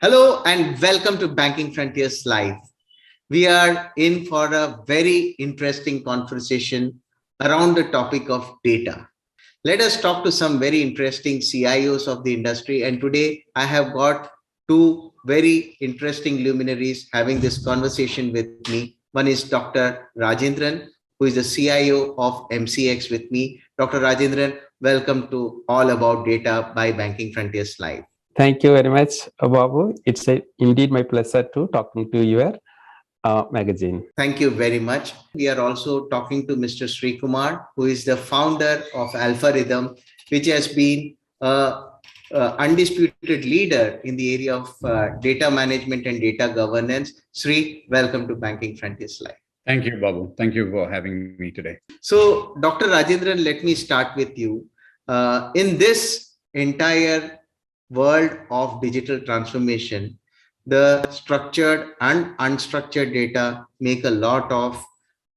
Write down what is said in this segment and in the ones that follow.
Hello and welcome to Banking Frontiers Live. We are in for a very interesting conversation around the topic of data. Let us talk to some very interesting CIOs of the industry. And today I have got two very interesting luminaries having this conversation with me. One is Dr. Rajendran, who is the CIO of MCX with me. Dr. Rajendran, welcome to All About Data by Banking Frontiers Live. Thank you very much, Babu. It's indeed my pleasure to talking to your magazine. Thank you very much. We are also talking to Mr. Srikumar, who is the founder of Alpharithm, which has been an undisputed leader in the area of data management and data governance. Sri, welcome to Banking Frontiers Live. Thank you, Babu. Thank you for having me today. So, Dr. Rajendran, let me start with you. In this entire world of digital transformation, the structured and unstructured data make a lot of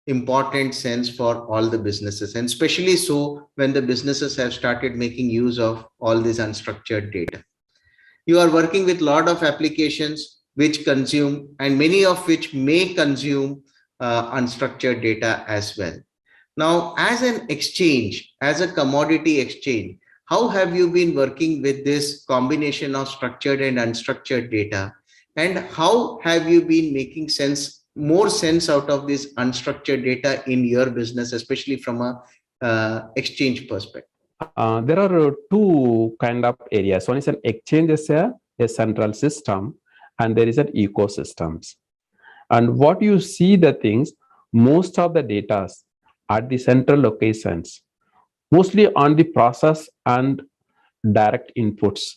important sense for all the businesses, and especially so when the businesses have started making use of all this unstructured data. You are working with a lot of applications which consume, and many of which may consume unstructured data as well. Now, as an exchange, as a commodity exchange, how have you been working with this combination of structured and unstructured data? And how have you been making more sense out of this unstructured data in your business, especially from a exchange perspective? There are two kind of areas. One is an exchange as a central system, and there is an ecosystems. And what you see the things, most of the data at the central locations, mostly on the process and direct inputs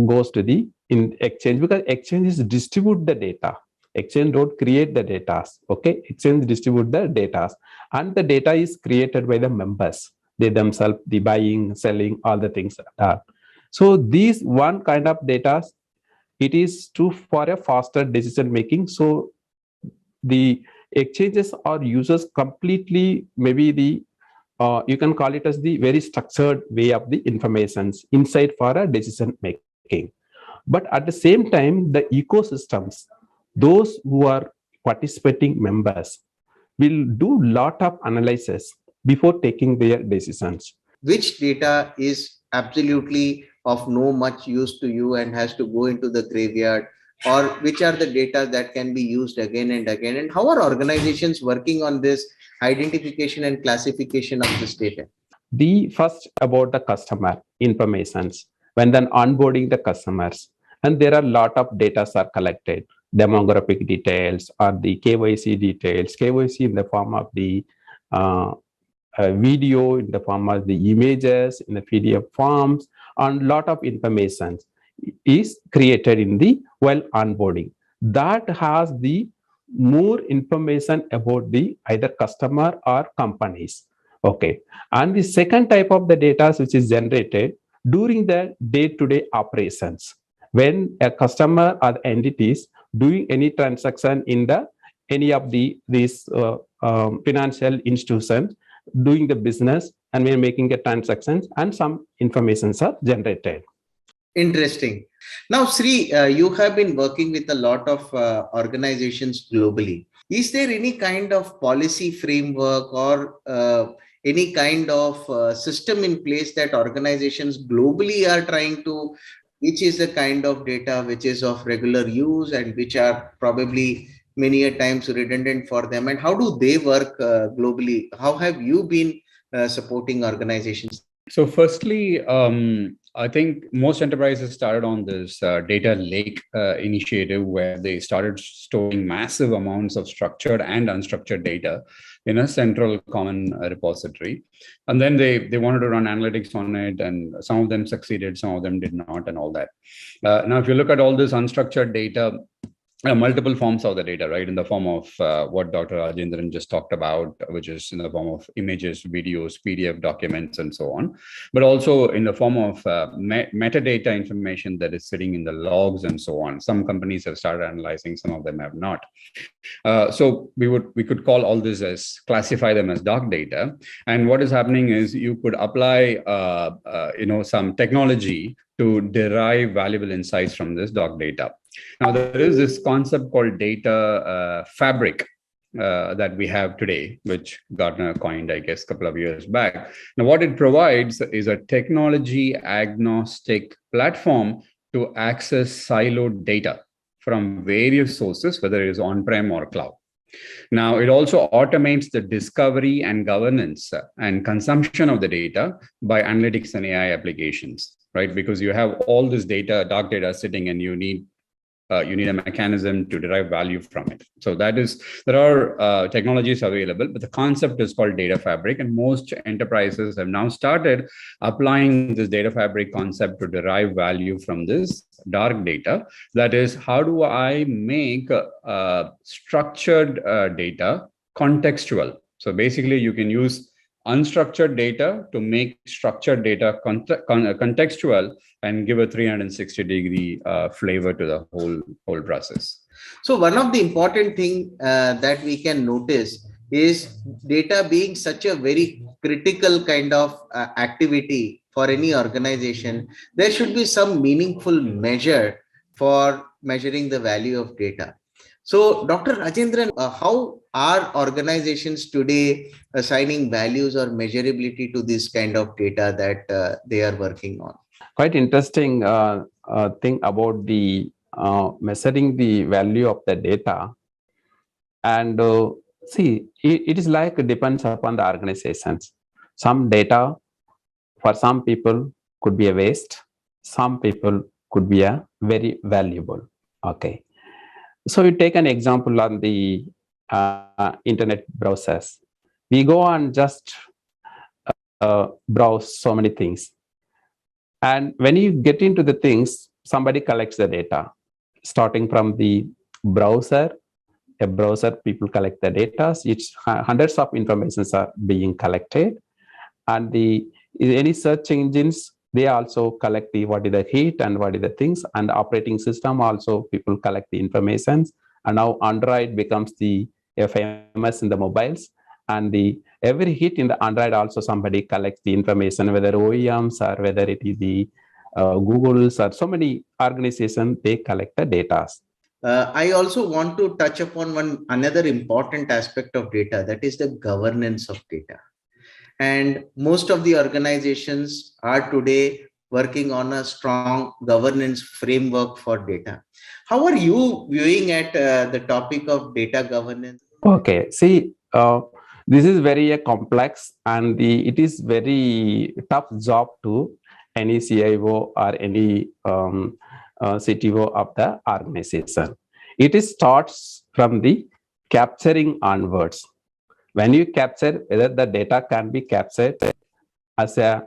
goes to the exchange, because exchanges distribute the data. Exchange don't create the data. Okay, exchange distribute the data, and the data is created by the members. They themselves, the buying, selling, all the things are. So these one kind of data, it is for a faster decision making. So the exchanges are users completely, maybe the you can call it as the very structured way of the informations inside for a decision making. But at the same time, the ecosystems, those who are participating members, will do lot of analysis before taking their decisions. Which data is absolutely of no much use to you and has to go into the graveyard, or which are the data that can be used again and again? And how are organizations working on this identification and classification of this data? The first about the customer informations, when then onboarding the customers, and there are a lot of data are collected, demographic details or the KYC details, KYC in the form of the video, in the form of the images, in the PDF forms, and lot of information is created in the while onboarding. That has the more information about the either customer or companies. Okay, and the second type of the data which is generated during the day-to-day operations, when a customer or the entities doing any transaction in the any of these financial institutions doing the business, and we're making a transactions, and some informations are generated. Interesting. Now, Sri, you have been working with a lot of organizations globally. Is there any kind of policy framework or any kind of system in place that organizations globally are trying to, which is the kind of data which is of regular use and which are probably many a times redundant for them? And how do they work globally? How have you been supporting organizations? So firstly, I think most enterprises started on this data lake initiative, where they started storing massive amounts of structured and unstructured data in a central common repository. And then they wanted to run analytics on it, and some of them succeeded, some of them did not, and all that. Now, if you look at all this unstructured data, multiple forms of the data, right? In the form of what Dr. Rajendran just talked about, which is in the form of images, videos, PDF documents, and so on. But also in the form of metadata information that is sitting in the logs and so on. Some companies have started analyzing, some of them have not. So we could call all this as, classify them as dark data. And what is happening is you could apply some technology to derive valuable insights from this dark data. Now, there is this concept called data fabric that we have today, which Gartner coined, I guess, a couple of years back. Now, what it provides is a technology agnostic platform to access siloed data from various sources, whether it is on-prem or cloud. Now, it also automates the discovery and governance and consumption of the data by analytics and AI applications, right? Because you have all this data, dark data sitting, and you need a mechanism to derive value from it. So there are technologies available, but the concept is called data fabric, and most enterprises have now started applying this data fabric concept to derive value from this dark data. That is, how do I make structured data contextual? So basically, you can use unstructured data to make structured data contextual and give a 360-degree flavor to the whole process. So one of the important thing that we can notice is data being such a very critical kind of activity for any organization. There should be some meaningful measure for measuring the value of data. So, Dr. Rajendran, how are organizations today assigning values or measurability to this kind of data that they are working on? Quite interesting thing about the measuring the value of the data. And see, it is like it depends upon the organizations. Some data for some people could be a waste. Some people could be a very valuable. Okay. So we take an example on the internet browsers. We go and just browse so many things. And when you get into the things, somebody collects the data. Starting from the browser, a browser, people collect the data. It's hundreds of informations are being collected. And any search engines, they also collect what is the hit and what is the things, and the operating system also people collect the information. And now Android becomes the famous in the mobiles, and every hit in the Android also somebody collects the information, whether OEMs or whether it is the Google's or so many organizations, they collect the data. I also want to touch upon another important aspect of data, that is the governance of data. And most of the organizations are today working on a strong governance framework for data. How are you viewing at the topic of data governance? Okay, see, this is very complex, and it is very tough job to any CIO or any CTO of the organization. It starts from the capturing onwards. When you capture, whether the data can be captured as a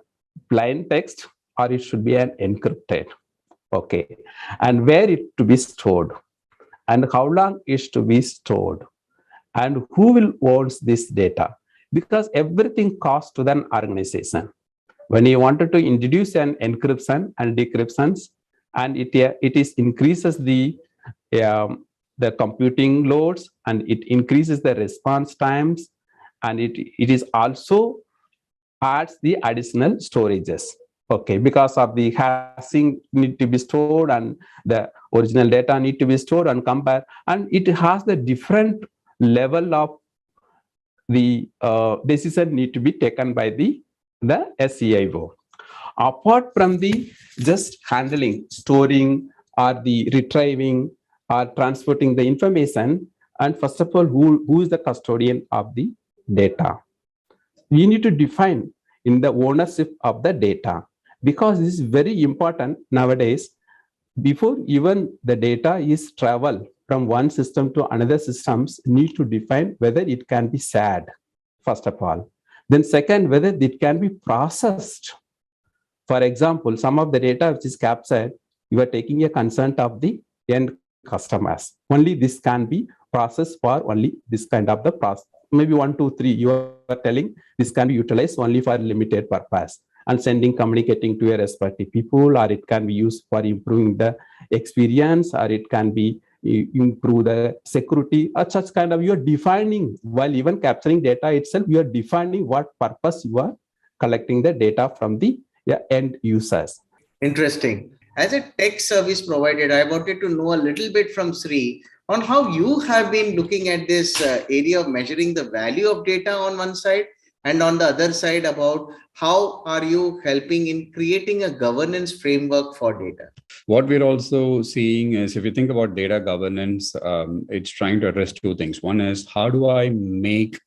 plain text or it should be an encrypted. Okay, and where it to be stored, and how long is to be stored, and who will own this data, because everything costs to the organization. When you wanted to introduce an encryption and decryptions, and it increases the computing loads, and it increases the response times, and it is also adds the additional storages. Okay, because of the hashing need to be stored, and the original data need to be stored and compare, and it has the different level of the decision need to be taken by the SCIO. Apart from the just handling, storing, or the retrieving, or transporting the information, and first of all, who is the custodian of the data? We need to define in the ownership of the data, because this is very important nowadays. Before even the data is travel from one system to another systems, need to define whether it can be shared, first of all. Then second, whether it can be processed. For example, some of the data which is captured, you are taking a consent of the end customers. Only this can be processed for only this kind of the process. Maybe 1, 2, 3, you are telling this can be utilized only for limited purpose, and communicating to a respective people, or it can be used for improving the experience, or it can be improve the security, or such kind of, you are defining, while even capturing data itself, you are defining what purpose you are collecting the data from the end users. Interesting. as a tech service provider, I wanted to know a little bit from Sri on how you have been looking at this area of measuring the value of data on one side, and on the other side about how are you helping in creating a governance framework for data. What we're also seeing is, if you think about data governance, it's trying to address two things. One is, how do I make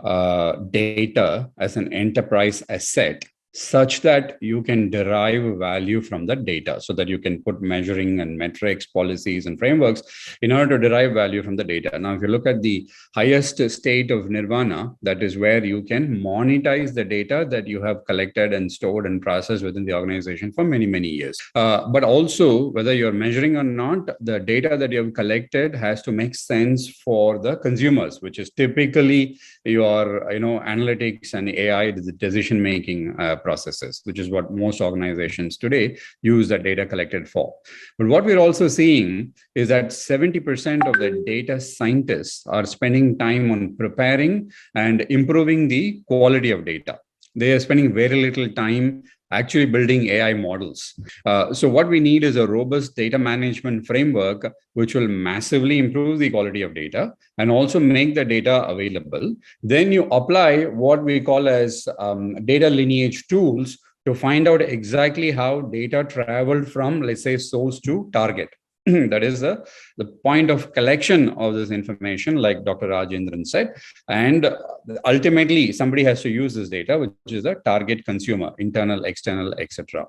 data as an enterprise asset such that you can derive value from the data, so that you can put measuring and metrics, policies, and frameworks in order to derive value from the data. Now, if you look at the highest state of nirvana, that is where you can monetize the data that you have collected and stored and processed within the organization for many, many years. But also, whether you're measuring or not, the data that you have collected has to make sense for the consumers, which is typically your analytics and AI decision-making processes, which is what most organizations today use that data collected for. But what we're also seeing is that 70% of the data scientists are spending time on preparing and improving the quality of data. They are spending very little time actually building AI models. So what we need is a robust data management framework, which will massively improve the quality of data and also make the data available. Then you apply what we call as data lineage tools to find out exactly how data traveled from, let's say, source to target. That is the point of collection of this information, like Dr. Rajendran said. And ultimately, somebody has to use this data, which is the target consumer, internal, external, etc.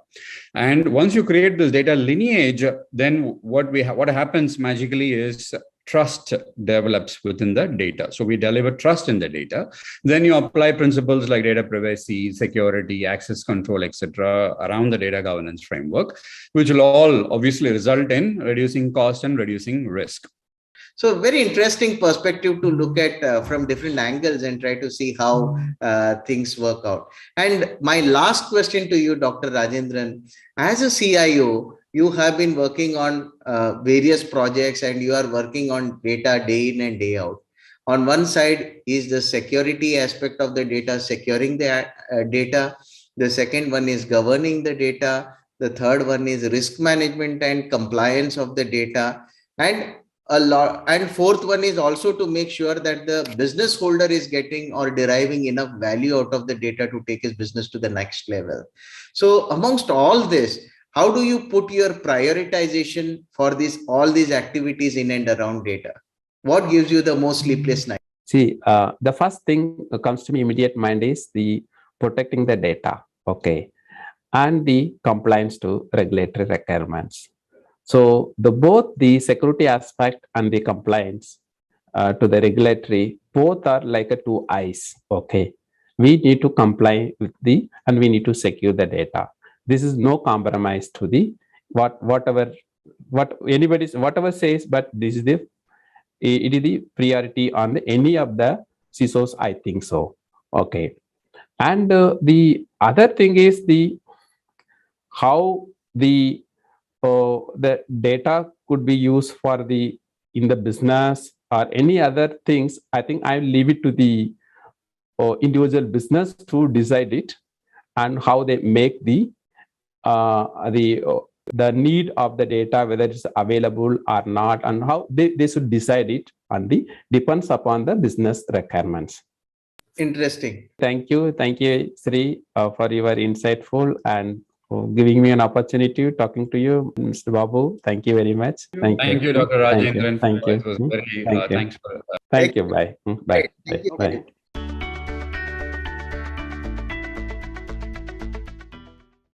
And once you create this data lineage, then what happens magically is trust develops within the data. So we deliver trust in the data. Then you apply principles like data privacy, security, access control, etc. around the data governance framework, which will all obviously result in reducing cost and reducing risk. So very interesting perspective to look at from different angles and try to see how things work out. And my last question to you, Dr. Rajendran, as a CIO, you have been working on various projects and you are working on data day in and day out. On one side is the security aspect of the data, securing the data. The second one is governing the data. The third one is risk management and compliance of the data. And fourth one is also to make sure that the business holder is getting or deriving enough value out of the data to take his business to the next level. So amongst all this, how do you put your prioritization for all these activities in and around data? What gives you the most sleepless night? See, the first thing that comes to me immediate mind is the protecting the data, okay, and the compliance to regulatory requirements. So both the security aspect and the compliance to the regulatory, both are like a two eyes, okay. We need to comply with and we need to secure the data. This is no compromise to the whatever says, but this is it is the priority on any of the CISOs, I think so, okay. And the other thing is how the data could be used for in the business or any other things. I think I leave it to the individual business to decide it and how they make the need of the data, whether it's available or not, and how they should decide it, and depends upon the business requirements. Interesting. Thank you, Sri, for your insightful and giving me an opportunity talking to you, Mr. Babu. Thank you very much. Thank you, Dr. Rajendran. Thank you. It was very, Thank you. thanks for Thank you. Bye. Bye. Thank you. Bye.